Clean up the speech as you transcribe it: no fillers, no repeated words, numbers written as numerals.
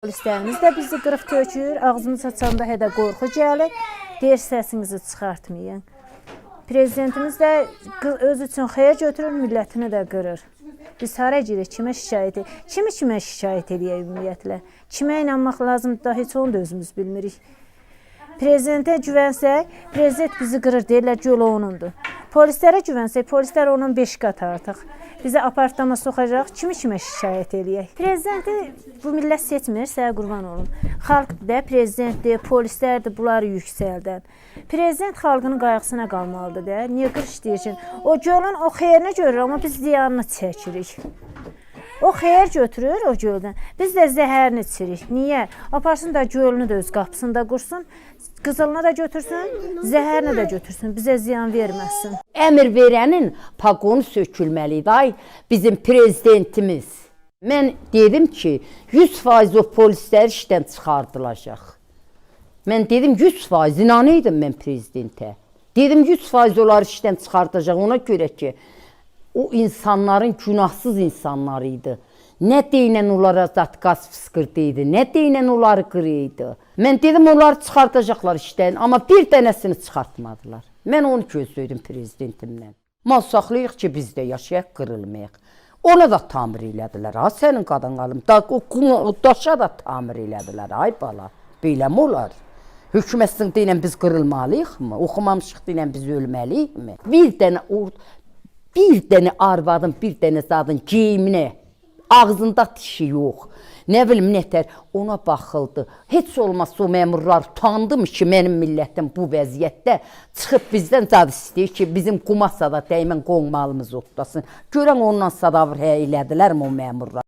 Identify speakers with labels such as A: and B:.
A: Polislərimiz də bizi qırıq tökür, ağzımız açanda hədə qorxu gəlir, deyir səsinizi çıxartmayın. Prezidentimiz də öz üçün xeyir götürür, millətini də qırır. Biz hara girik, kimə şikayət edək? Kimə şikayət edək ümumiyyətlə? Kimə inanmaq lazımdır da heç onu da özümüz bilmirik. Prezidentə güvənsək, prezident bizi qırır, deyirlər göl onundur. Polislərə güvənsək, polislər onun 5 qat artıq. Bizi apartama soxacaq, kimə şikayət eləyək? Prezidenti bu millət seçmir, sənə qurban olun. Xalq da, prezidentdir, polislərdir, bunları yüksəldən. Prezident xalqının qayğısına qalmalıdır da. Niyə qırış deyir ki? O gölün o xeyrini görür, amma biz ziyanını çəkirik. O xeyir götürür o göldən. Biz də zəhərini içirik. Niyə? Aparsın da gölünü də öz qapısında qursun, qızılını da götürsün, zəhərini də götürsün, bizə ziyan verməsin.
B: Əmr verənin paqonu sökülməlidir, ay bizim prezidentimiz. Mən dedim ki, 100% o polislər işdən çıxardılacaq. Mən dedim 100% inanıydım mən prezidentə. Dedim 100% onlar işdən çıxardacaq, ona görə ki, o insanların günahsız insanları idi. Nə deyilən onlara zat qaz fıskırdıydı, nə deyilən onları qırıydı. Mən dedim onları çıxardacaqlar işdən, amma bir dənəsini çıxartmadılar. Mən onu gözləyirdim prezidentimdən. Mal saxlayıq ki, biz də yaşayaq, qırılmayaq. Ona da tamir elədilər, ha, sənin qadınlarım. Daşa da tamir elədilər, ay bala. Beləmi olar? Hökumətin deyilən biz qırılmalıyıq mı? Oxumamışıq deyilən biz ölməliyik mi? Bir dənə arvadın, bir dənə zadın geyiminə, ağzında dişi yox. Nə bilim, nətər, ona baxıldı. Heç olmazsa o məmurlar utandı mı ki, mənim millətim bu vəziyyətdə çıxıb bizdən zad istəyir ki, bizim qumasada dəymən qonmalımız otlasın. Görən ondan sadavr elədilər mi o məmurlar?